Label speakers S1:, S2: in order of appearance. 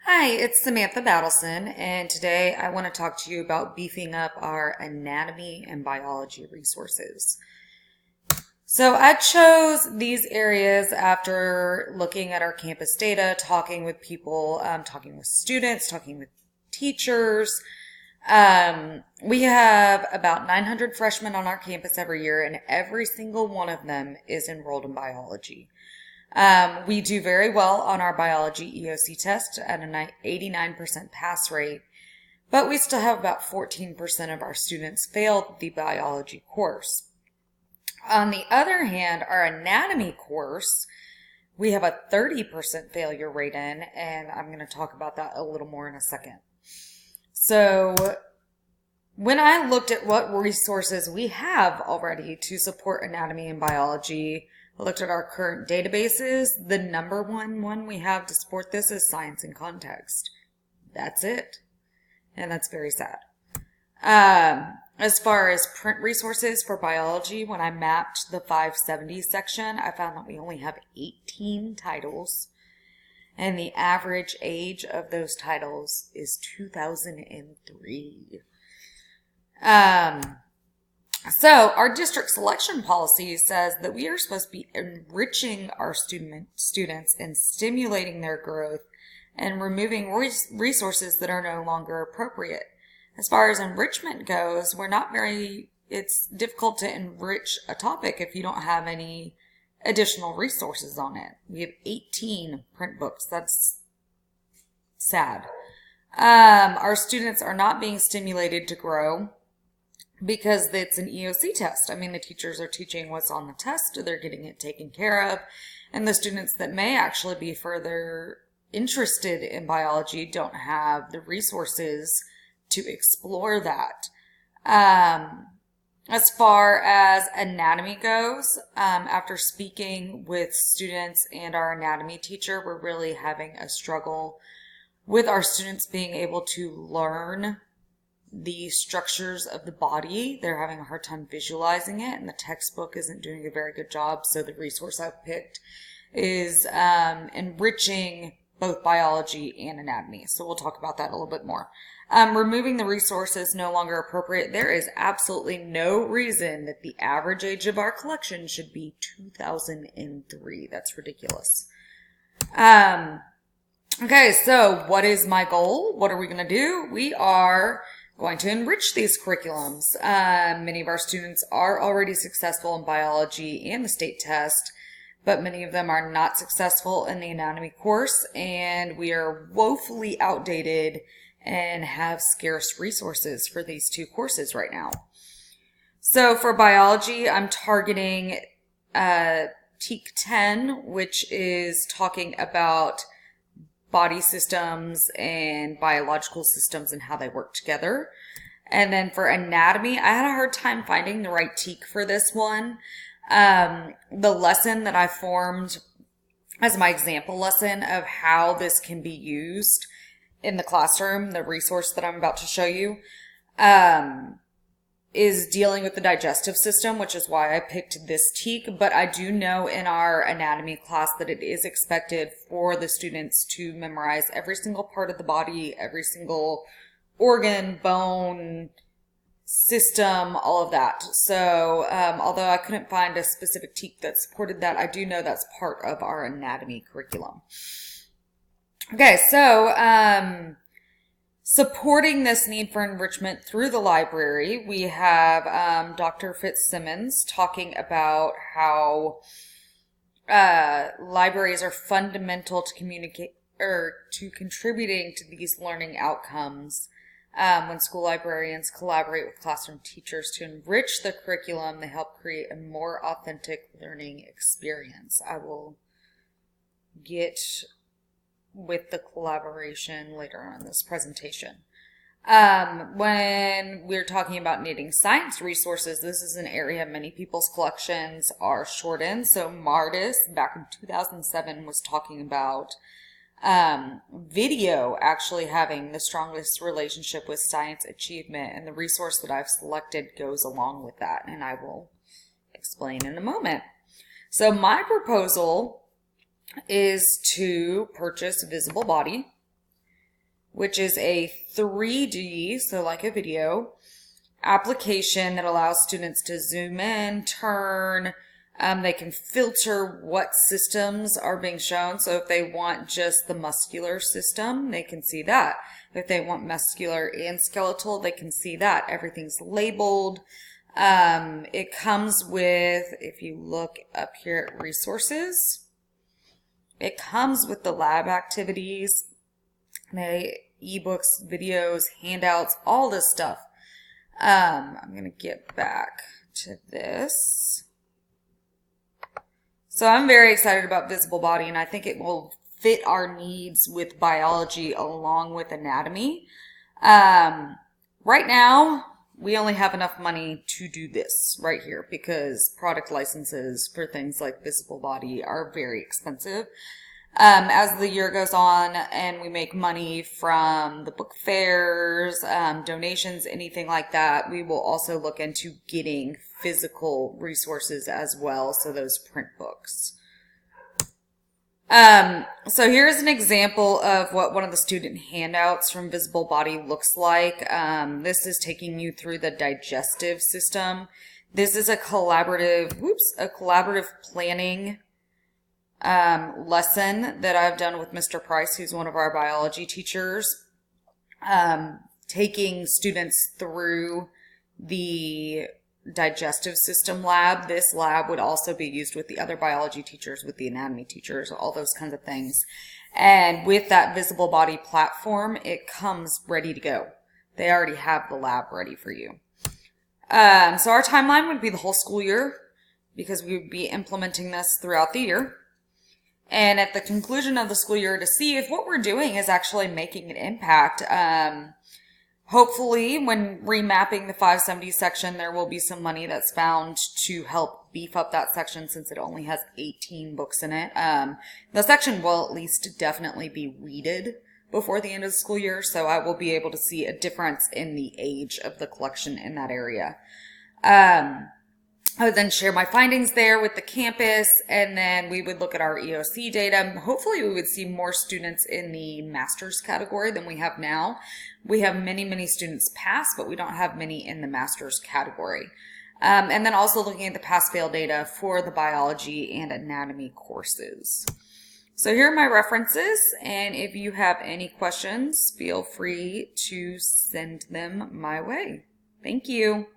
S1: Hi, it's Samantha Battleson, and today I want to talk to you about beefing up our anatomy and biology resources. So I chose these areas after looking at our campus data, talking with people, talking with students, talking with teachers. We have about 900 freshmen on our campus every year, and every single one of them is enrolled in biology. We do very well on our biology EOC test at an 89% pass rate, but we still have about 14% of our students failed the biology course. On the other hand, our anatomy course, we have a 30% failure rate in, and I'm going to talk about that a little more in a second. So when I looked at what resources we have already to support anatomy and biology, I looked at our current databases. The number one we have to support this is Science in Context. That's it. And that's very sad. As far as print resources for biology, when I mapped the 570 section, I found that we only have 18 titles. And the average age of those titles is 2003. So our district selection policy says that we are supposed to be enriching our students and stimulating their growth and removing resources that are no longer appropriate. As far as enrichment goes, it's difficult to enrich a topic if you don't have any additional resources on it. We have 18 print books. That's sad. Our students are not being stimulated to grow because it's an EOC test. I mean, the teachers are teaching what's on the test, they're getting it taken care of, and the students that may actually be further interested in biology don't have the resources to explore that. As far as anatomy goes, after speaking with students and our anatomy teacher, we're really having a struggle with our students being able to learn the structures of the body. They're having a hard time visualizing it, and the textbook isn't doing a very good job. So the resource I've picked is enriching both biology and anatomy. So we'll talk about that a little bit more. Removing the resources no longer appropriate. There is absolutely no reason that the average age of our collection should be 2003. That's ridiculous. Okay, so what is my goal? What are we going to do? We are going to enrich these curriculums. Many of our students are already successful in biology and the state test, but many of them are not successful in the anatomy course, and we are woefully outdated and have scarce resources for these two courses right now. So for biology, I'm targeting TEAC 10, which is talking about body systems and biological systems and how they work together. And then for anatomy, I had a hard time finding the right TEAC for this one. The lesson that I formed as my example lesson of how this can be used in the classroom, the resource that I'm about to show you, is dealing with the digestive system, which is why I picked this TEAC. But I do know in our anatomy class that it is expected for the students to memorize every single part of the body, every single organ, bone, system, all of that. So although I couldn't find a specific TEAC that supported that, I do know that's part of our anatomy curriculum. Okay, so supporting this need for enrichment through the library, we have Dr. Fitzsimmons talking about how libraries are fundamental to communicate or to contributing to these learning outcomes. When school librarians collaborate with classroom teachers to enrich the curriculum, they help create a more authentic learning experience. I will get with the collaboration later on in this presentation. When we're talking about needing science resources, this is an area many people's collections are short in. So Mardis, back in 2007, was talking about video actually having the strongest relationship with science achievement, and the resource that I've selected goes along with that, and I will explain in a moment. So my proposal is to purchase Visible Body. which is a 3D, so like a video, application that allows students to zoom in, turn. They can filter what systems are being shown. So if they want just the muscular system, they can see that. If they want muscular and skeletal, they can see that. Everything's labeled. It comes with, if you look up here at resources, it comes with the lab activities, the ebooks, videos, handouts, all this stuff. I'm going to get back to this. So I'm very excited about Visible Body, and I think it will fit our needs with biology along with anatomy. Right now, we only have enough money to do this right here because product licenses for things like Visible Body are very expensive. As the year goes on and we make money from the book fairs, donations, anything like that, we will also look into getting physical resources as well, so those print books. So here's an example of what one of the student handouts from Visible Body looks like. This is taking you through the digestive system. This is a collaborative planning lesson that I've done with Mr. Price, who's one of our biology teachers, taking students through the digestive system lab. This lab would also be used with the other biology teachers, with the anatomy teachers, all those kinds of things. And with that Visible Body platform, it comes ready to go. They already have the lab ready for you. So our timeline would be the whole school year because we would be implementing this throughout the year. And at the conclusion of the school year, to see if what we're doing is actually making an impact. Hopefully, when remapping the 570 section, there will be some money that's found to help beef up that section since it only has 18 books in it. The section will at least definitely be weeded before the end of the school year, so I will be able to see a difference in the age of the collection in that area. I would then share my findings there with the campus, and then we would look at our EOC data. Hopefully we would see more students in the master's category than we have now. We have many, many students pass, but we don't have many in the master's category. And then also looking at the pass-fail data for the biology and anatomy courses. So here are my references, and if you have any questions, feel free to send them my way. Thank you.